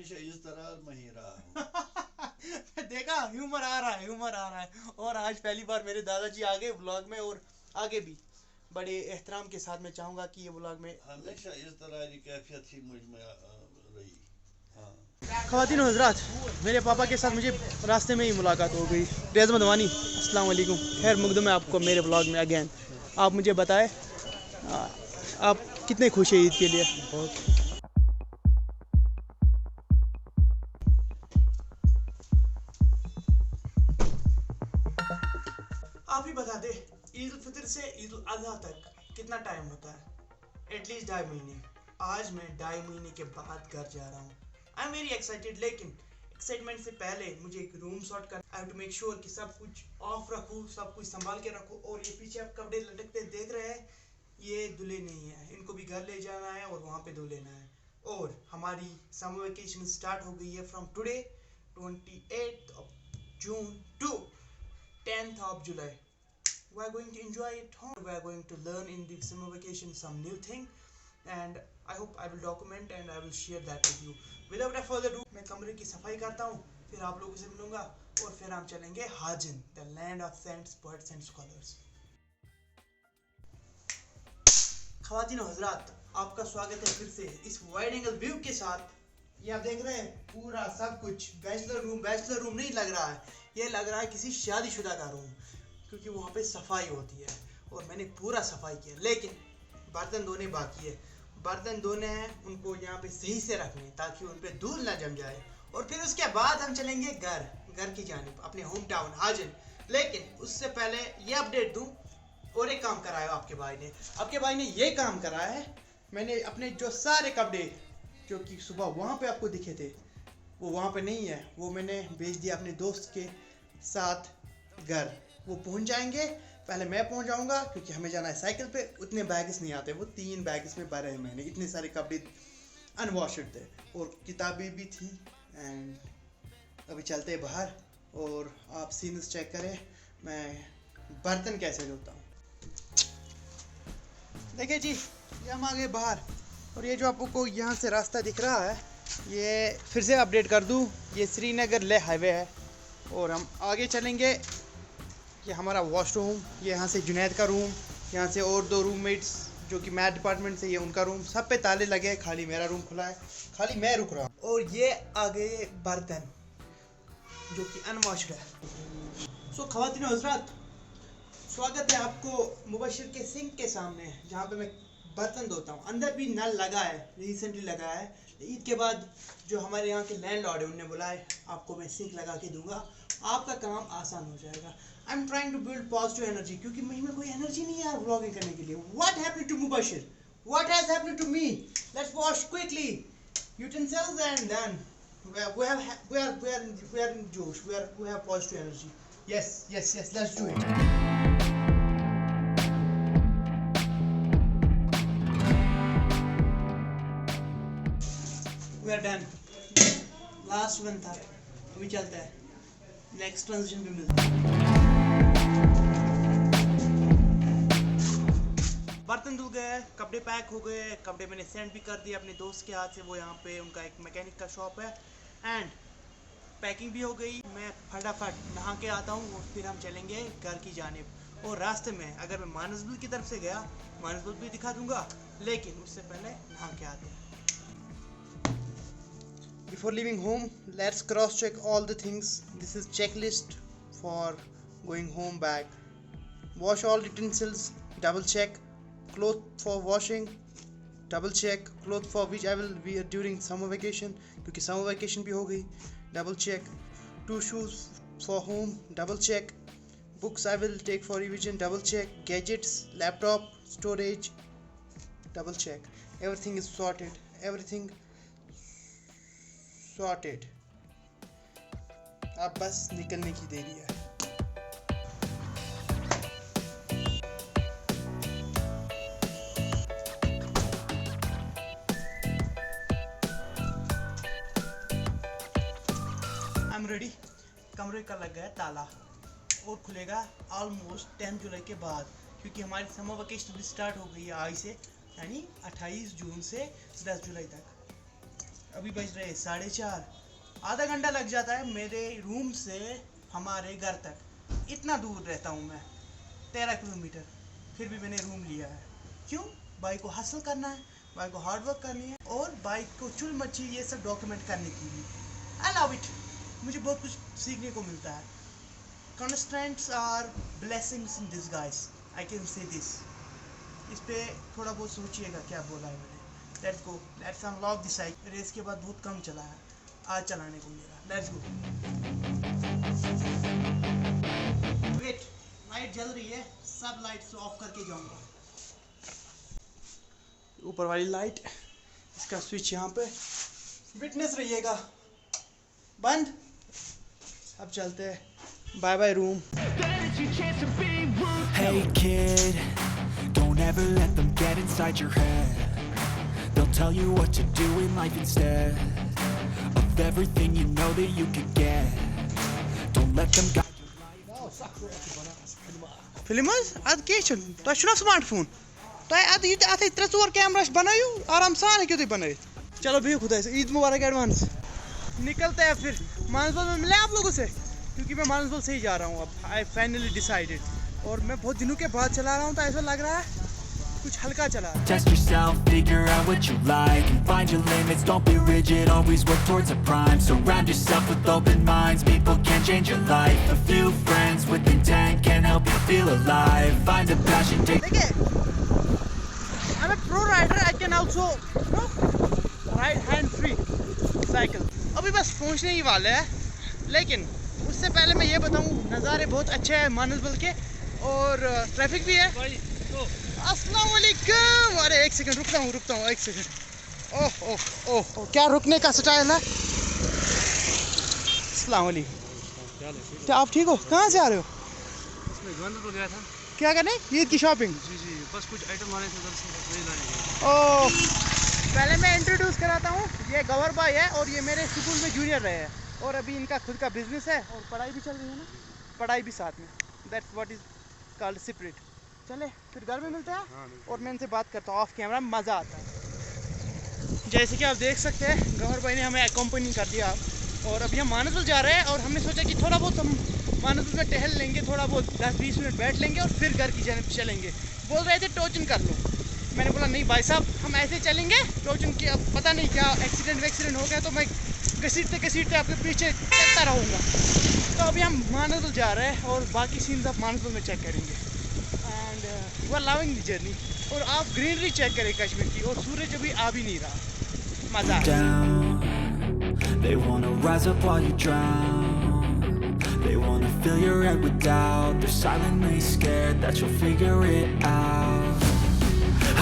हमेशा इस तरह मैं ही रहा हूँ। देखा, ह्यूमर आ रहा है। और आज पहली बार मेरे दादाजी आ गए व्लॉग में, और आगे भी बड़े एहतराम के साथ मैं चाहूँगा कि ये व्लॉग में हमेशा इस तरह की कैफियत ही मुझ में रही। हाँ। ख़वातीन और हज़रात, मेरे पापा के साथ मुझे रास्ते में ही मुलाकात हो गई। रियाज मदवानी, अस्सलाम वालेकुम, खैर मुकदम है आपको मेरे व्लॉग में अगेन। आप मुझे बताएं, आप कितने खुश हैं ईद के लिए? बहुत। आप ही बता दे, ईद उल फितर से ईद उल अज़हा तक कितना टाइम होता है? एटलीस्ट 2.5 महीने। आज मैं 2.5 महीने के बाद घर जा रहा हूँ। आई एम वेरी एक्साइटेड, लेकिन एक्साइटमेंट से पहले मुझे एक रूम सॉर्ट कर, I have to make sure कि सब कुछ ऑफ रखूँ, सब कुछ संभाल के रखूँ। और ये पीछे आप कपड़े लटकते देख रहे हैं, ये दूल्हे नहीं है, इनको भी घर ले जाना है और वहाँ पे धो लेना है। और हमारी समर वेकेशन स्टार्ट हो गई है from today 28th of June to 10th of July. We are going to enjoy it home. We are going to learn in the summer vacation some new thing, and I hope I will document and I will share that with you. Without a further ado, मैं कमरे की सफाई करता हूँ, फिर आप लोगों से मिलूंगा और फिर हम चलेंगे Hajin, the land of saints, poets and scholars. ख़वातीन और हज़रात, आपका स्वागत है फिर से इस वाइड एंगल व्यू के साथ। ये आप देख रहे हैं पूरा सब कुछ बैचलर रूम नहीं लग रहा है, ये लग रहा है किसी शादीशुदा का रूम, क्योंकि वहाँ पे सफाई होती है और मैंने पूरा सफाई किया। लेकिन बर्तन धोने बाकी है, बर्तन धोने हैं, उनको यहाँ पे सही से रखने ताकि उन पे धूल ना जम जाए। और फिर उसके बाद हम चलेंगे घर की जानिब, अपने होम टाउन हाजिन। लेकिन उससे पहले ये अपडेट दूँ, और एक काम कराया आपके भाई ने ये काम कराया है। मैंने अपने जो सारे कपड़े जो कि सुबह वहाँ पे आपको दिखे थे, वो वहाँ पे नहीं है, वो मैंने भेज दिया अपने दोस्त के साथ घर। वो पहुँच जाएंगे, पहले मैं पहुँच जाऊँगा क्योंकि हमें जाना है साइकिल पे। उतने बैग्स नहीं आते, वो 3 बैग्स में भरे हैं मैंने, इतने सारे कपड़े अनवॉशड थे और किताबें भी थी। एंड अभी चलते हैं बाहर और आप सीन्स चेक करें मैं बर्तन कैसे धोता हूँ। देखिए जी, ये हम आ गए बाहर, और ये जो आपको यहाँ से रास्ता दिख रहा है, ये फिर से अपडेट कर दूँ, ये श्रीनगर ले हाईवे है। और हम आगे चलेंगे, ये हमारा वॉशरूम, ये यहाँ से जुनैद का रूम, यहाँ से और 2 रूममेट्स जो कि मैथ डिपार्टमेंट से, ये उनका रूम, सब पे ताले लगे हैं, खाली मेरा रूम खुला है, खाली मैं रुक रहा हूँ। और ये आ गए बर्तन जो कि अनवॉश्ड है। सो ख़वातीन और हज़रात, स्वागत है आपको मुबशिर के सिंक के सामने, जहाँ पे मैं बर्तन धोता हूँ। अंदर भी नल लगा है, रिसेंटली लगा है। ईद के बाद जो हमारे यहाँ के लैंडलॉर्ड है, उन्होंने बोला है आपको मैं सिंक लगा के दूंगा, आपका काम आसान हो जाएगा। I am trying to build positive energy, क्योंकि मुझ में कोई एनर्जी नहीं है यार व्लॉगिंग करने के लिए। What happened to Mubashir, what has happened to me? Let's wash quickly utensils and then we are in Josh, we have positive energy. Yes, let's do it. We are done. Last one था, अभी चलता है, next transition पे मिलता है। बर्तन धुल गए, कपड़े पैक हो गए, कपड़े मैंने सेंड भी कर दिए अपने दोस्त के हाथ से, वो यहाँ पे उनका एक मैकेनिक का शॉप है। एंड पैकिंग भी हो गई, मैं फटाफट नहा के आता हूँ और फिर हम चलेंगे घर की जानिब। और रास्ते में अगर मैं मानसबल की तरफ से गया, मानसबल भी दिखा दूंगा, लेकिन उससे पहले नहा के आते हैं। Before leaving home, let's cross check all the things. This is checklist for going home back. Wash all utensils, double check. Clothes for washing, double check. Clothes for which I will wear during summer vacation, क्योंकि summer vacation भी हो गई, double check. 2 shoes for home, double check. Books I will take for revision, double check. Gadgets, laptop, storage, double check. Everything is sorted. अब बस निकलने की देरी है। I'm ready. कमरे का लग गया ताला और खुलेगा ऑलमोस्ट 10 जुलाई के बाद, क्योंकि हमारी समर वेकेशन भी स्टार्ट हो गई है आज से, यानी 28 जून से 10 जुलाई तक। अभी बज रहे 4:30। आधा घंटा लग जाता है मेरे रूम से हमारे घर तक। इतना दूर रहता हूँ मैं, 13 किलोमीटर। फिर भी मैंने रूम लिया है। क्यों? बाइक को हासिल करना है, बाइक को हार्ड वर्क करनी है और बाइक को चुल मच्छी ये सब डॉक्यूमेंट करने के लिए। I love it. मुझे बहुत कुछ सीखने को मिलता है। Constraints are blessings in disguise. I can say this. इस पे थोड़ा बहुत सोचिएगा क्या बोला है मैंने। Let's go. Let's unlock the cycle. Race के बाद बहुत कम चला है, आज चलाने को मिलेगा। Let's go. Wait, लाइट जल रही है, सब लाइट्स ऑफ करके जाऊंगा। ऊपर वाली लाइट, इसका स्विच यहाँ पे, विटनेस रहिएगा। बंद। अब चलते हैं। Bye bye room. Hey kid, don't ever let them get inside your head. They'll tell you what to do in life instead of everything you know that you could get. Don't let them guide your life. Filmers, ad क्या चल? तो शुरू smartphone. तो ad ये आते 3-4 camera बनायो, आराम सान क्यों तो बनाए? चलो भी खुदा से ईद मुबारक एडवांस। निकलते हैं फिर। मानसबल में मिले आप लोगों से, क्योंकि मैं मानसबल से ही जा रहा हूँ अब। I finally decided. और मैं बहुत दिनों के बाद चला रहा हूँ, तो ऐसा लग रहा है कुछ हल्का चला रहा है। Test yourself, figure out what you like, and find your limits. Don't be rigid, always work towards a prime. Surround yourself with open minds. People can change your life. A few friends with intent can help you feel alive. Find a passion, take. देखिए, I'm a pro rider. I can also, ride hand free cycle. अभी बस पहुँचने ही वाले हैं, लेकिन उससे पहले मैं ये बताऊँ, नज़ारे बहुत अच्छे हैं मानसबल के और ट्रैफिक भी है। अस्सलाम वालेकुम। अरे एक सेकंड रुकता हूँ एक सेकंड। ओह ओह ओह, क्या रुकने का स्टाइल है। अस्सलाम वालेकुम। क्या आप ठीक हो? कहाँ से आ रहे हो? मानसबल गया था। क्या करने? ईद की शॉपिंग? जी, बस कुछ आइटम लाने थे उधर से, वही लाने गए। ओह, पहले मैं इंट्रोड्यूस कराता हूँ। ये गवर भाई है और ये मेरे स्कूल में जूनियर रहे हैं और अभी इनका खुद का बिजनेस है और पढ़ाई भी चल रही है ना, पढ़ाई भी साथ में। That's what is called separate. चले फिर घर में मिलते हैं और मैं इनसे बात करता हूँ ऑफ कैमरा, मज़ा आता है। जैसे कि आप देख सकते हैं, गवर भाई ने हमें अकम्पनी कर दिया और अभी हम मानसबल जा रहे हैं और हमने सोचा कि थोड़ा बहुत हम मानसबल में टहल लेंगे, थोड़ा बहुत 10-20 मिनट बैठ लेंगे और फिर घर की जानिब चलेंगे। बोल रहे थे टोचन कर लो, मैंने बोला नहीं भाई साहब, हम ऐसे चलेंगे। टोचन की अब पता नहीं क्या एक्सीडेंट हो गया तो मैं घसीटते आपके पीछे चलता रहूँगा। तो अभी हम मानसबल जा रहे हैं और बाकी सीन्स आप मानसबल में चेक करेंगे। And we are loving the journey. और आप ग्रीनरी चेक करें कश्मीर की, और सूरज अभी आ भी नहीं रहा। मज़ा Down. They wanna rise up while you drown. They wanna fill your head with doubt. They're silently scared that you'll figure it out.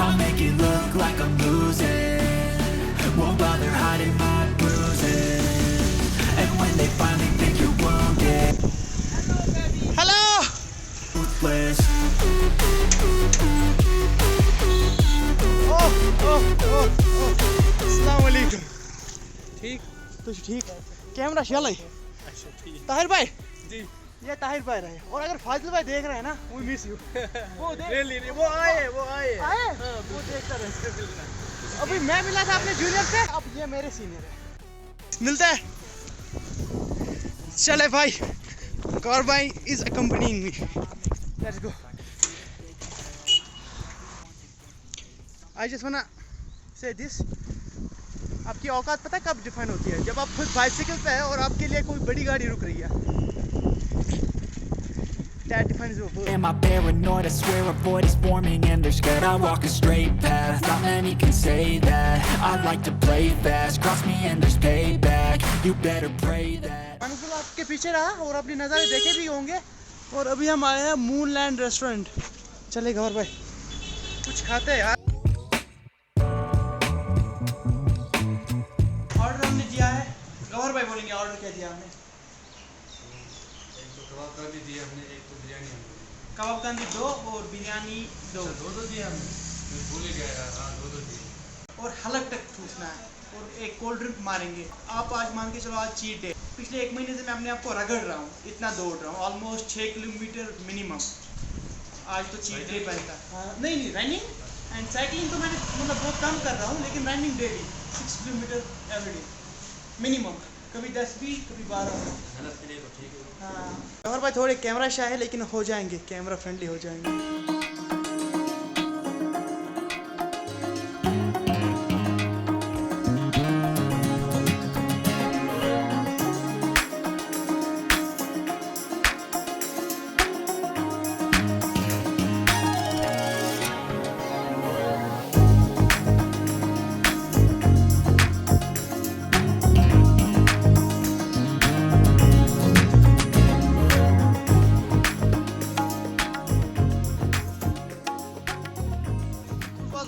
I'll make it look like I'm losing. Won't bother hiding my bruises. And when they finally think you're wounded, hello. ruthless. ओह ओह ओह ओह, अस्सलाम वालेकुम। ठीक, तो ठीक है। Camera चले। अच्छा ठीक ताहिर भाई जी। ये ताहिर भाई रहे, और अगर फाजिल भाई देख रहे हैं ना, वो मिस यू। वो ले वो आए आए? वो देखता रहे। अभी मैं मिला था अपने जूनियर से, अब ये मेरे सीनियर है। मिलता है। चले भाई, गौर भाई is accompanying me. Let's go. I just wanna say this, आपकी औकात पता है कब डिफाइन होती है? जब आप खुद बाइसिकल पे है और आपके लिए कोई बड़ी गाड़ी रुक रही है। That defines your worth. Am I paranoid? I swear a void is forming and they're scared I walk a straight path. Not many can say that. I like to play fast. Cross me and there's payback. You better pray that. Manasbal आपके पीछे रहा और अपने नज़ारे देखे भी होंगे। और अभी हम आए हैं मूनलैंड रेस्टोरेंट। चले गौर भाई, कुछ खाते हैं यार। ऑर्डर हमने दिया है, गौर भाई बोलेंगे ऑर्डर क्या दिया हमने। एक तो कबाब का भी दिया हमने, एक तो बिरयानी हमने। कबाब कांदी 2 और बिरयानी 2। दो दिया हमने, मैं भूल ही गया यार। हाँ, दो दिए। और हलक तक ठूसना है और एक कोल्ड ड्रिंक मारेंगे। आप आज मान के चलो आज चीट डे। पिछले 1 महीने से मैं अपने आप को रगड़ रहा हूँ, इतना दौड़ रहा हूँ, ऑलमोस्ट 6 किलोमीटर मिनिमम। आज तो चीट डे बनता है। नहीं रनिंग एंड साइकिलिंग तो मैंने मतलब बहुत कम कर रहा हूँ, लेकिन running daily. 6 kilometre everyday minimum, कभी 10 भी कभी 12। मेहनत के लिए तो ठीक है। हाँ हमारे पास थोड़े कैमरा शाह है लेकिन हो जाएंगे, कैमरा फ्रेंडली हो जाएंगे।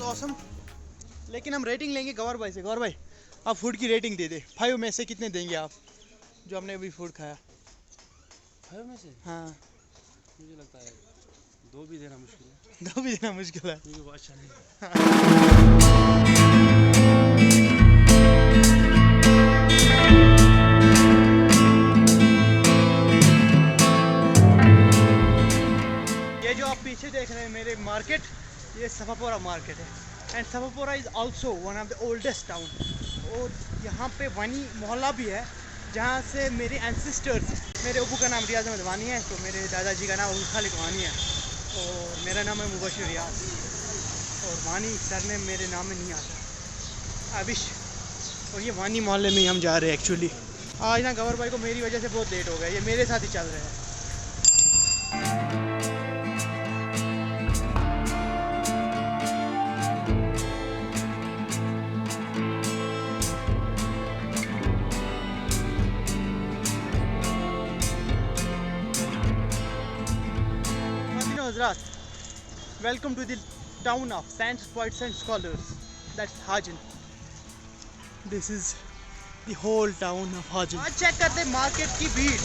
ऑसम। लेकिन हम रेटिंग लेंगे गौर भाई से। गौर भाई आप फूड की रेटिंग दे दे, 5 में से कितने देंगे आप जो हमने अभी फूड खाया? 5 में से हाँ मुझे लगता है 2 भी देना मुश्किल है, 2 भी देना मुश्किल है। क्योंकि वो अच्छा नहीं है। ये जो आप पीछे देख रहे हैं मेरे मार्केट, ये सफापोरा मार्केट है। And Safapora is also one of the oldest town. और यहाँ पे वानी मोहल्ला भी है जहाँ से मेरे एंसेस्टर्स, मेरे अबू का नाम रियाज अहमद वानी है, तो मेरे दादाजी का नाम अबू खालिद वानी है, और मेरा नाम है मुबशिर रियाज, और वानी सरनेम मेरे नाम में नहीं आता, आबिश। और ये वानी मोहल्ले में ही हम जा रहे हैं एक्चुअली। आज ना गवर भाई को मेरी वजह से बहुत लेट हो गया, ये मेरे साथ ही चल रहे हैं। Welcome to the town of Saints, Poets and Scholars. That's Hajin. This is the whole town of Hajin. आज चेक करते हैं मार्केट की भीड़,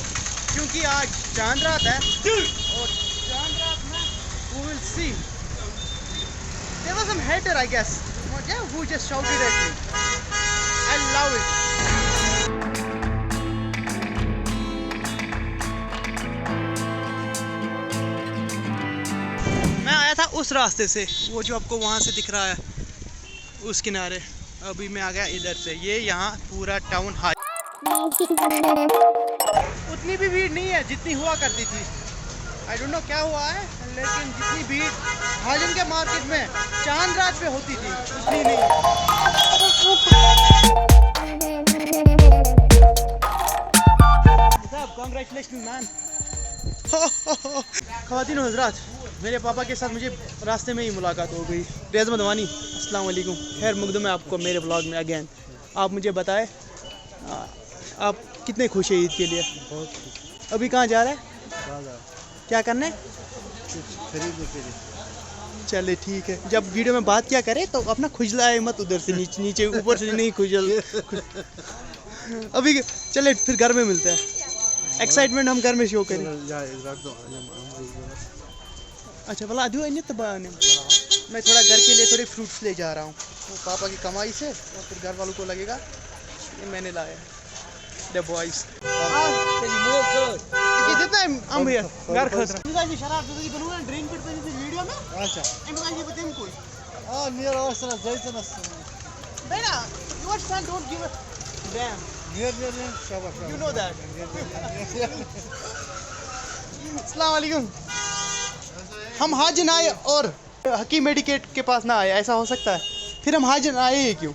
क्योंकि आज चांद रात है, और चांद रात में we will see. There was some hater, I guess, who just shouted at me. I love it. था उस रास्ते से, वो जो आपको वहाँ से दिख रहा है उस किनारे, अभी मैं आ गया इधर से। ये यहाँ पूरा टाउन हाई, उतनी भी भीड़ नहीं है जितनी हुआ करती थी। आई डोंट नो क्या हुआ है, लेकिन जितनी भीड़ हाजिन के मार्केट में चांद रात पे होती थी उतनी नहीं है। साहब कांग्रेचुलेशन मैन। ख़वातीन हज़रात, मेरे पापा के साथ मुझे रास्ते में ही मुलाकात हो गई। रियाज अहमद वानी, अस्सलाम वालेकुम, खैर मकदूम है आपको मेरे व्लॉग में अगेन। आप मुझे बताएं आप कितने खुश हैं ईद के लिए? बहुत अभी कहाँ जा रहे हैं? क्या करने? खरीदने के लिए। चले ठीक है, जब वीडियो में बात क्या करें तो अपना खुजलाए मत, उधर से नीचे नीचे ऊपर से नहीं खुजल। अभी चले फिर घर में मिलते हैं, एक्साइटमेंट हम घर में शो करें। अच्छा भला अधू है तो मैं थोड़ा घर के लिए थोड़े फ्रूट्स ले जा रहा हूँ, तो पापा की कमाई से, और फिर घर वालों को लगेगा ये मैंने लाया। The boys. कितना हम भैया घर खर्च रहा है। शराब तुझी बनवून ड्रिंक करते हैं वीडियो में। अच्छा इनको ये बताएं कोई नियर आवर्सना जायचं नसतं बेटा, your son don't give a damn. Near शाबाश, you know that. अस्सलाम वालेकुम। हम हाजिन आए और हकीम मेडिकेट के पास ना आए, ऐसा हो सकता है? फिर हम हाजिन आए ही क्यों?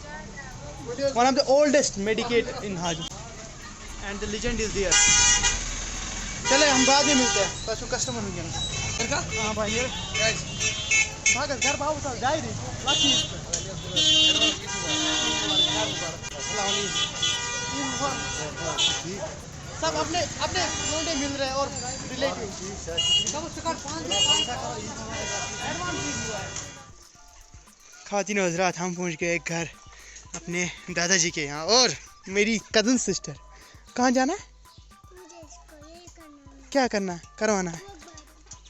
One of the oldest medicate in Hajin and the legend is there. चले हम बाद में मिलते हैं, तो कस्टमर हो गया ना। हाँ भाई ये भागत घर भाव था डायरी लाठी। सब अपने अपने लोंडे मिल रहे हैं और रिलेटिव। ख़वातीन और हज़रात, हम पहुंच गए घर अपने दादाजी के यहाँ, और मेरी कज़न सिस्टर। कहाँ जाना है? क्या करना है? करवाना है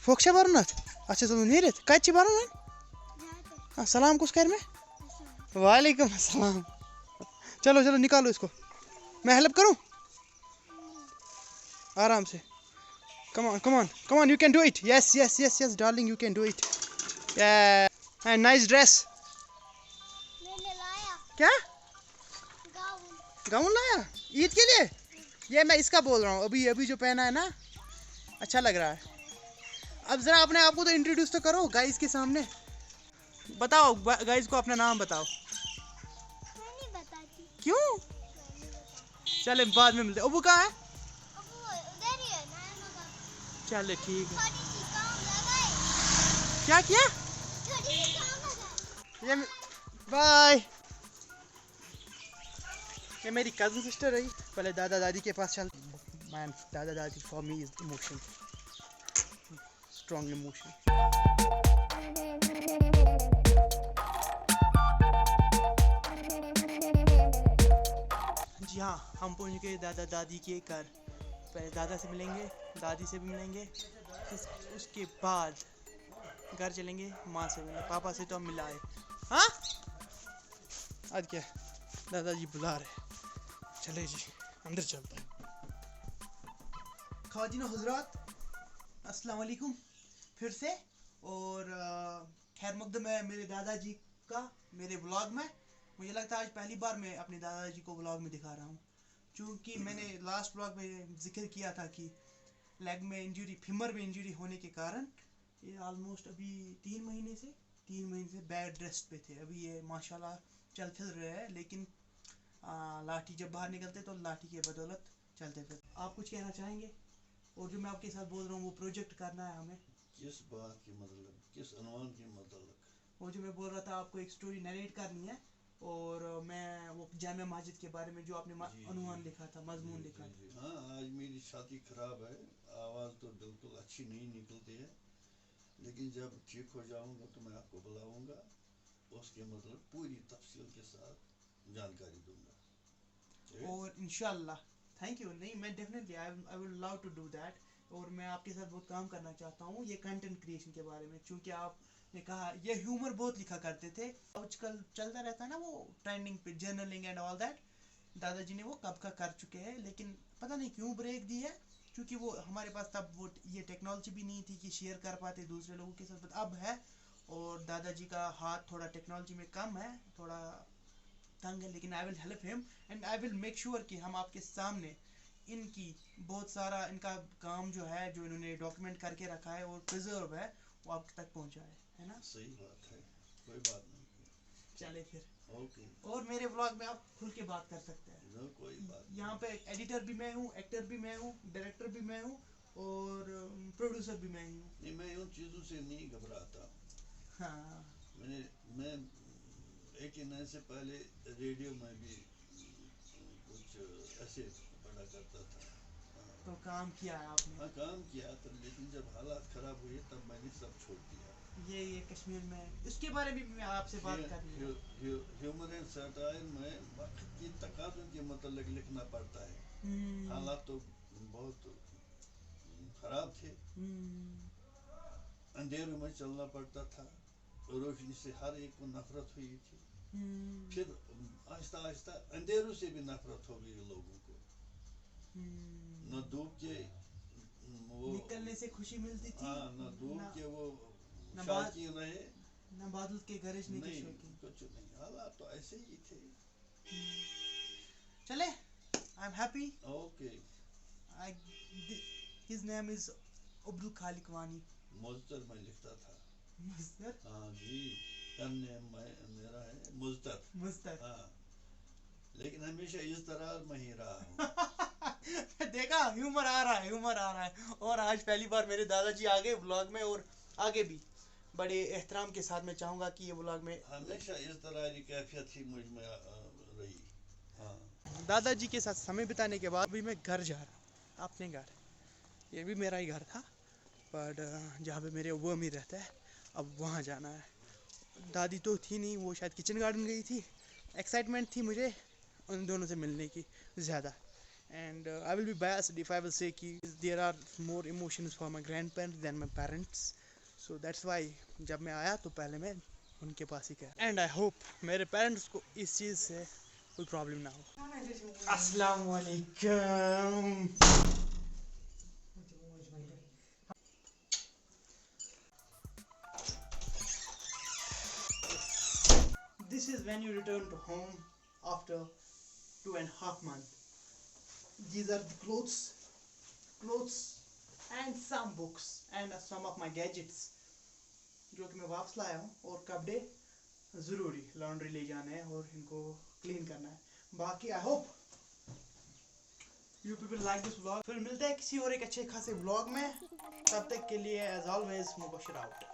फोक्शा बारनाथ। अच्छा चलो नहीं रहते कच्ची बारनाथ। हाँ सलाम कुछ कर में। वालेकुम अस्सलाम। चलो चलो निकालो इसको, मैं हेल्प करूँ आराम से। Come on come on come on, you can do it. Yes yes yes yes darling, you can do it. And nice dress. क्या गाउन लाया ईद के लिए? ये मैं इसका बोल रहा हूँ, अभी अभी जो पहना है ना, अच्छा लग रहा है। अब ज़रा अपने आप को तो इंट्रोड्यूस तो करो गाइस के सामने। बताओ गाइस को अपना नाम बताओ। मैं नहीं बताती। क्यों? चले बाद में मिलते। अबू कहाँ है? अब वो उधर ही है नाना का। चले ठीक है। छोटी सी काम लगाए। क्या किया? छोटी सी काम लगाए। ये बाय। ये मेरी कज़न सिस्टर रही। पहले दादा दादी के पास चल। मैन दादा दादी for me is emotion, strong emotion. जी हाँ, हम पहुंच गए दादा दादी के घर। पहले दादा से मिलेंगे, दादी से भी मिलेंगे, उसके बाद घर चलेंगे, माँ से मिलेंगे। पापा से तो हम मिलाए। हाँ आज क्या दादाजी बुला रहे। चले जी अंदर चलते हैं। ख़वातीन हज़रात अस्सलाम वालेकुम फिर से। और खैर मकदम है मेरे दादाजी का मेरे व्लॉग में। मुझे लगता है आज पहली बार मैं अपने दादाजी को व्लॉग में दिखा रहा हूँ, क्योंकि मैंने लास्ट व्लॉग में जिक्र किया था कि लेग में इंजरी, फीमर में इंजरी होने के कारण ये ऑलमोस्ट अभी 3 महीने से बेड रेस्ट पे थे। अभी ये माशाल्लाह चल फिर रहे हैं, लेकिन लाठी जब बाहर निकलते तो लाठी की बदौलत चलते फिर। आप कुछ कहना चाहेंगे? और जो मैं आपके साथ बोल रहा हूँ वो प्रोजेक्ट करना है हमें। किस बात की मतलब, किस अनुमान की मतलब? वो जो मैं बोल रहा था आपको एक स्टोरी नरेट करनी है, और मैं वो जामिया मस्जिद के बारे में जो आपने अनुमान लिखा था, मजमून लिखा था। हाँ, आज मेरी छाती खराब है, आवाज़ तो बिल्कुल अच्छी नहीं निकलती है, लेकिन जब ठीक हो जाऊंगा तो मैं आपको बुलाऊंगा, उसके मतलब पूरी तफसील के साथ जानकारी दूंगा। और इंशाल्लाह थैंक यू। नहीं, मैं definitely I will love to do that. और मैं आपके साथ बहुत काम करना चाहता हूँ ये कंटेंट क्रिएशन के बारे में, क्योंकि आपने कहा ये ह्यूमर बहुत लिखा करते थे। आजकल चलता रहता है ना वो ट्रेंडिंग पे, जर्नलिंग एंड ऑल दैट। दादाजी ने वो कब का कर चुके हैं, लेकिन पता नहीं क्यों ब्रेक दी है, क्योंकि वो हमारे पास तब वो ये टेक्नोलॉजी भी नहीं थी कि शेयर कर पाते दूसरे लोगों के साथ, अब है। और दादाजी का हाथ थोड़ा टेक्नोलॉजी में कम है, थोड़ा तंग है, लेकिन I will help him and I will make sure कि हम आपके सामने इनकी बहुत सारा इनका काम जो है, जो इन्होंने डॉक्यूमेंट करके रखा है और प्रिजर्व है, वो आप तक पहुंचाए, है ना? सही बात है, कोई बात नहीं। चले फिर। ओके। और मेरे व्लॉग में आप खुल के बात कर सकते हैं। नो, कोई बात यहाँ पे एडिटर भी मैं हूँ, एक्टर भी मैं हूँ, डायरेक्टर भी मैं हूँ, और प्रोड्यूसर भी मैं ही हूँ। नहीं, मैं उन चीज़ों से नहीं घबराता। हाँ, मैं एक ही से पहले रेडियो में भी कुछ ऐसे पढ़ा करता था। तो काम किया है आपने। हाँ, काम किया था, लेकिन जब हालात खराब हुए तब मैंने सब छोड़ दिया। ये कश्मीर में, इसके बारे में भी मैं आपसे बात करनी है। ह्यूमर एंड सटायर में वक्त की तकाज़ुन के मतलब लिखना पड़ता है। हालात तो बहुत खराब थे, अंधेरों में चलना पड़ता था, रोशनी से हर एक को नफरत हुई थी। फिर आहिस्ता आहिस्ता अंधेरों से भी नफरत हो गई लोगों को। न धूप के वो निकलने से खुशी मिलती थी, हाँ, न धूप के वो न शौकीन रहे, न बादल के गरजने के नहीं, शौकीन। कुछ नहीं, हालात तो ऐसे ही थे। चले, I am happy. Okay. His name is Abdul Khaliq Wani. Muztar में लिखता था। मुज़्तर? हाँ जी, मेरा है मुज़्तर। हाँ, लेकिन हमेशा इस तरह में ही रहा हूँ। देखा, ह्यूमर आ रहा है। और आज पहली बार मेरे दादाजी आ गए व्लॉग में, और आगे भी बड़े एहतराम के साथ मैं चाहूँगा कि ये व्लॉग में हमेशा इस तरह की कैफियत ही मुझ में रही। हाँ, दादाजी के साथ समय बिताने के बाद भी मैं घर जा रहा हूँ, अपने घर। ये भी मेरा ही घर था, बट जहाँ पे मेरे वो अमीर रहता है, अब वहाँ जाना है। दादी तो थी नहीं, वो शायद किचन गार्डन गई थी। एक्साइटमेंट थी मुझे उन दोनों से मिलने की ज़्यादा। And I will be biased if I will say कि there are more emotions for my grandparents than my parents, so that's why जब मैं आया तो पहले मैं उनके पास ही गया। एंड आई होप मेरे पेरेंट्स को इस चीज़ से कोई प्रॉब्लम ना हो। अस्सलाम वालेकुम। This is when you return to home after 2.5 months. These are the clothes and some books and some of my gadgets जो कि मैं वापस लाया हूँ, और कपड़े ज़रूरी लॉन्ड्री ले जाना है और इनको क्लीन करना है. बाकी I hope you people like this vlog. फिर मिलते हैं किसी और एक अच्छे खासे व्लॉग में. तब तक के लिए एज ऑलवेज मुबशिर आउट.